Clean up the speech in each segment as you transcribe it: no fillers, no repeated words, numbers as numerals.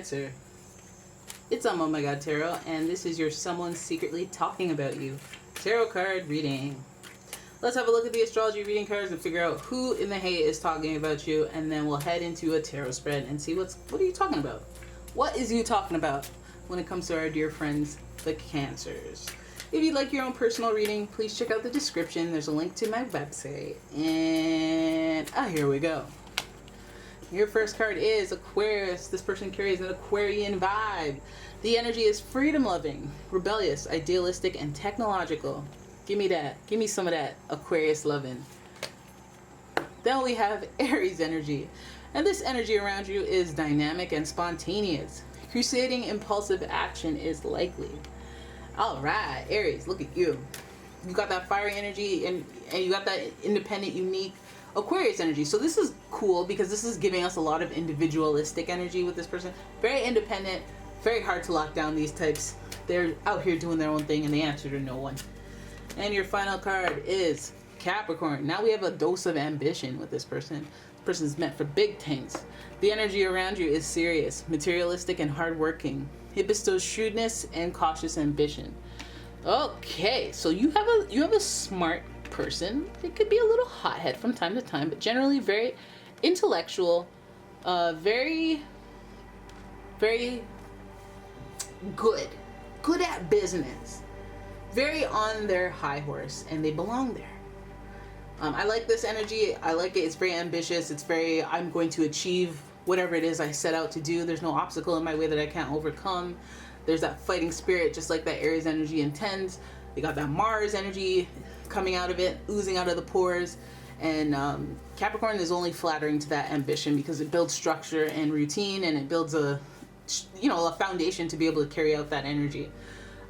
Cancer. It's umomgtarot, and this is your someone secretly talking about you tarot card reading. Let's have a look at the astrology reading cards and figure out who in the hay is talking about you, and then we'll head into a tarot spread and see what are you talking about? What is you talking about when it comes to our dear friends, the Cancers? If you'd like your own personal reading, please check out the description. There's a link to my website. And here we go. Your first card is Aquarius. This person carries an Aquarian vibe. The energy is freedom-loving, rebellious, idealistic, and technological. Give me that. Give me some of that Aquarius loving. Then we have Aries energy. And this energy around you is dynamic and spontaneous. Crusading impulsive action is likely. Alright, Aries, look at you. You got that fiery energy and you got that independent, unique Aquarius energy. So this is cool because this is giving us a lot of individualistic energy with this person. Very independent, very hard to lock down these types. They're out here doing their own thing and they answer to no one. And your final card is Capricorn. Now we have a dose of ambition with this person. This person's meant for big things. The energy around you is serious, materialistic, and hardworking. It bestows shrewdness and cautious ambition. Okay, so you have a smart person. It could be a little hothead from time to time, but generally very intellectual, very good at business, very on their high horse, and they belong there. I like this energy. I like it. It's very ambitious. It's very, I'm going to achieve whatever it is I set out to do. There's no obstacle in my way that I can't overcome. There's that fighting spirit, just like that Aries energy intends. They got that Mars energy coming out of it, oozing out of the pores. And Capricorn is only flattering to that ambition because it builds structure and routine, and it builds a foundation to be able to carry out that energy.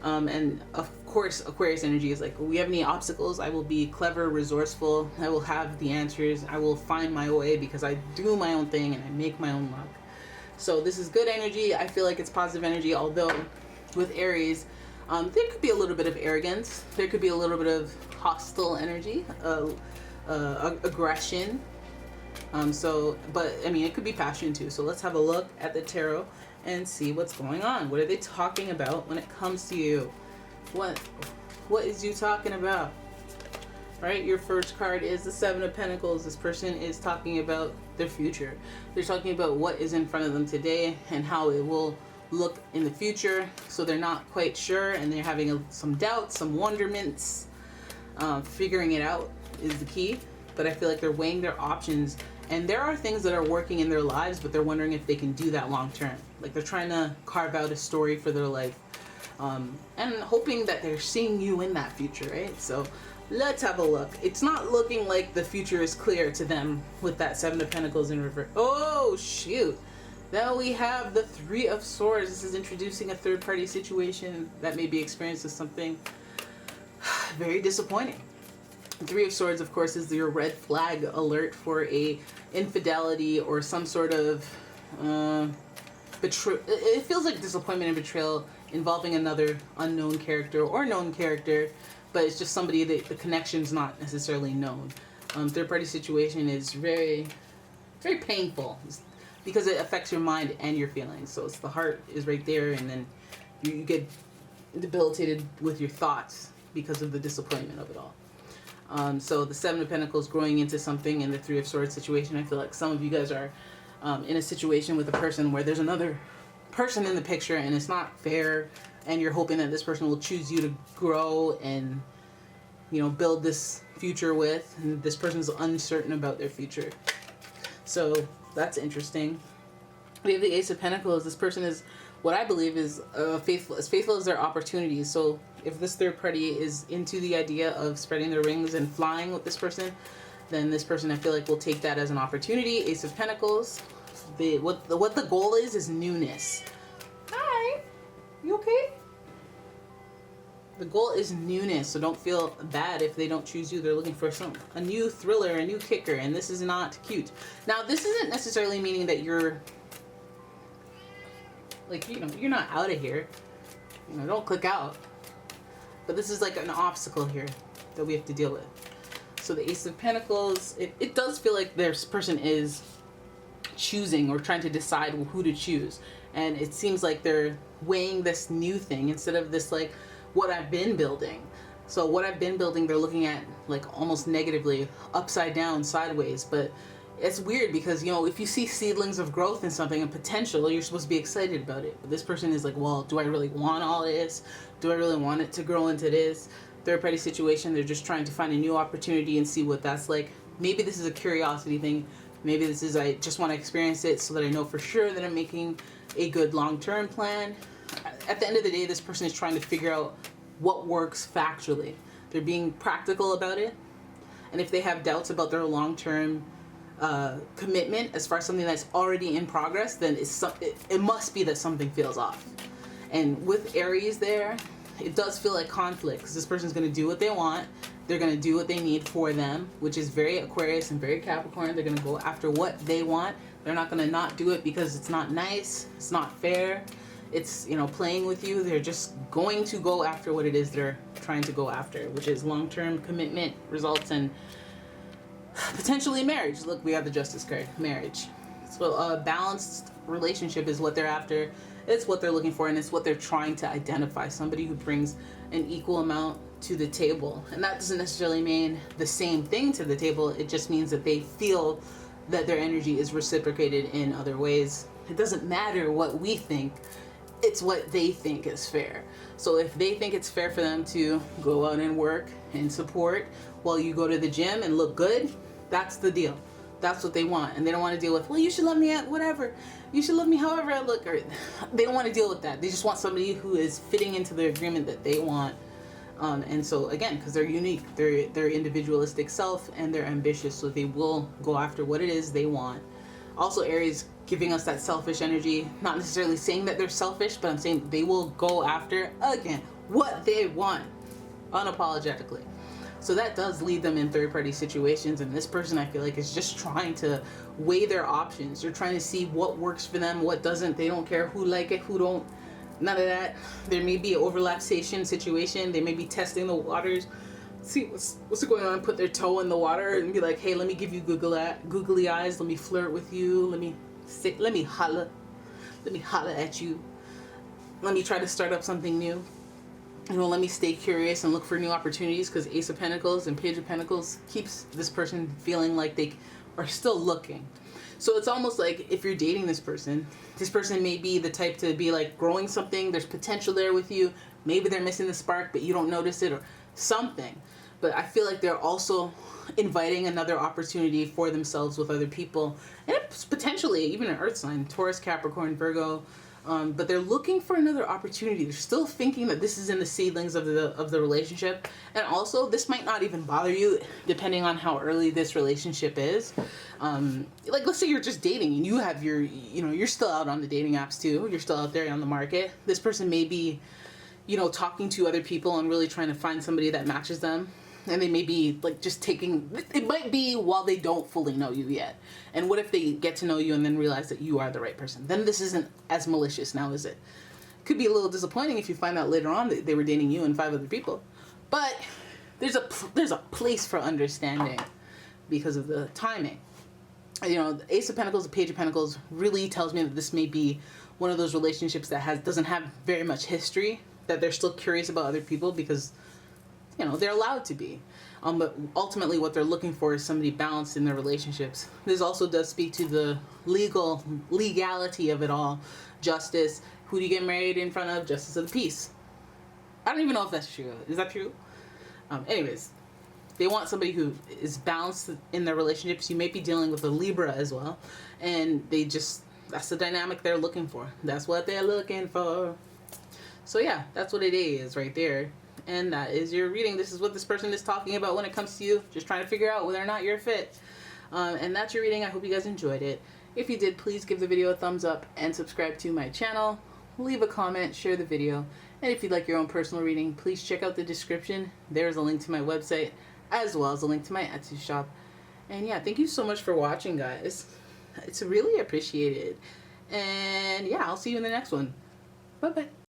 And of course, Aquarius energy is like, we have any obstacles, I will be clever, resourceful, I will have the answers, I will find my way because I do my own thing and I make my own luck. So this is good energy. I feel like it's positive energy, although with Aries, there could be a little bit of arrogance, there could be a little bit of hostile energy, aggression. But I mean, it could be passion too. So let's have a look at the tarot and see what's going on. What are they talking about when it comes to you? What is you talking about? Right? Your first card is the Seven of Pentacles. This person is talking about their future. They're talking about what is in front of them today and how it will look in the future. So they're not quite sure and they're having some doubts, some wonderments. Figuring it out is the key. But I feel like they're weighing their options. And there are things that are working in their lives, but they're wondering if they can do that long term. Like they're trying to carve out a story for their life. And hoping that they're seeing you in that future, right? So let's have a look. It's not looking like the future is clear to them with that Seven of Pentacles in reverse. Oh, shoot. Now we have the Three of Swords. This is introducing a third party situation that may be experienced as something very disappointing. Three of Swords, of course, is your red flag alert for a infidelity or some sort of betrayal. It feels like disappointment and betrayal involving another unknown character or known character, but it's just somebody that the connection's not necessarily known. Third party situation is very, very painful because it affects your mind and your feelings. So it's the heart is right there, and then you get debilitated with your thoughts because of the disappointment of it all. So the Seven of Pentacles growing into something in the Three of Swords situation. I feel like some of you guys are in a situation with a person where there's another person in the picture and it's not fair, and you're hoping that this person will choose you to grow and, you know, build this future with, and this person's uncertain about their future. So that's interesting. We have the Ace of Pentacles. This person is what I believe is faithful as their opportunities. So if this third party is into the idea of spreading their wings and flying with this person, then this person, I feel like, will take that as an opportunity. Ace of Pentacles. What the goal is newness. Hi, you okay? The goal is newness, so don't feel bad if they don't choose you. They're looking for a new thriller, a new kicker, and this is not cute. Now, this isn't necessarily meaning that you're like, you know, you're not out of here. You know, don't click out. But this is like an obstacle here that we have to deal with. So the Ace of Pentacles, it does feel like this person is choosing or trying to decide who to choose. And it seems like they're weighing this new thing instead of this, like, what I've been building. So what I've been building, they're looking at like almost negatively, upside down, sideways. But it's weird because, you know, if you see seedlings of growth in something and potential, you're supposed to be excited about it. But this person is like, well, do I really want all this? Do I really want it to grow into this? Third party situation, they're just trying to find a new opportunity and see what that's like. Maybe this is a curiosity thing. Maybe this is, I just want to experience it so that I know for sure that I'm making a good long-term plan. At the end of the day, this person is trying to figure out what works factually. They're being practical about it. And if they have doubts about their long-term commitment as far as something that's already in progress, then it must be that something feels off. And with Aries there, it does feel like conflict, because this person's going to do what they want. They're going to do what they need for them, which is very Aquarius and very Capricorn. They're going to go after what they want. They're not going to not do it because it's not nice, it's not fair, it's, you know, playing with you. They're just going to go after what it is they're trying to go after, which is long-term commitment, results in potentially marriage. Look, we have the Justice card, marriage. So a balanced relationship is what they're after. It's what they're looking for, and it's what they're trying to identify. Somebody who brings an equal amount to the table. And that doesn't necessarily mean the same thing to the table. It just means that they feel that their energy is reciprocated in other ways. It doesn't matter what we think. It's what they think is fair. So if they think it's fair for them to go out and work and support while you go to the gym and look good, that's the deal. That's what they want. And they don't want to deal with, well, you should love me at whatever. You should love me however I look. Or they don't want to deal with that. They just want somebody who is fitting into the agreement that they want. And so again, because they're unique, they're individualistic self, and they're ambitious, so they will go after what it is they want. Also, Aries giving us that selfish energy, not necessarily saying that they're selfish, but I'm saying they will go after, again, what they want, unapologetically. So that does lead them in third-party situations, and this person, I feel like, is just trying to weigh their options. They're trying to see what works for them, what doesn't. They don't care who like it, who don't. None of that. There may be an overlapsation situation. They may be testing the waters, see what's going on, put their toe in the water and be like, hey, let me give you googly eyes, let me flirt with you, let me holla at you, let me try to start up something new, you know, let me stay curious and look for new opportunities, because Ace of Pentacles and Page of Pentacles keeps this person feeling like they are still looking. So it's almost like if you're dating this person may be the type to be like growing something, there's potential there with you, maybe they're missing the spark but you don't notice it or something. But I feel like they're also inviting another opportunity for themselves with other people, and it's potentially even an earth sign, Taurus, Capricorn, Virgo. But they're looking for another opportunity. They're still thinking that this is in the seedlings of the relationship. And also, this might not even bother you depending on how early this relationship is. Like, let's say you're just dating and you have your, you know, you're still out on the dating apps too. You're still out there on the market. This person may be, you know, talking to other people and really trying to find somebody that matches them. And they may be like just taking, it might be while they don't fully know you yet. And what if they get to know you and then realize that you are the right person? Then this isn't as malicious now, is it? Could be a little disappointing if you find out later on that they were dating you and 5 other people. But there's a place for understanding because of the timing. You know, the Ace of Pentacles, the Page of Pentacles really tells me that this may be one of those relationships that doesn't have very much history, that they're still curious about other people because, you know, they're allowed to be. But ultimately what they're looking for is somebody balanced in their relationships. This also does speak to the legality of it all. Justice. Who do you get married in front of? Justice of the peace. I don't even know if that's true. Is that true? Anyways, they want somebody who is balanced in their relationships. You may be dealing with a Libra as well. And that's the dynamic they're looking for. That's what they're looking for. So yeah, that's what it is right there. And that is your reading. This is what this person is talking about when it comes to you. Just trying to figure out whether or not you're fit. And that's your reading. I hope you guys enjoyed it. If you did, please give the video a thumbs up and subscribe to my channel. Leave a comment, share the video. And if you'd like your own personal reading, please check out the description. There's a link to my website, as well as a link to my Etsy shop. And yeah, thank you so much for watching, guys. It's really appreciated. And yeah, I'll see you in the next one. Bye-bye.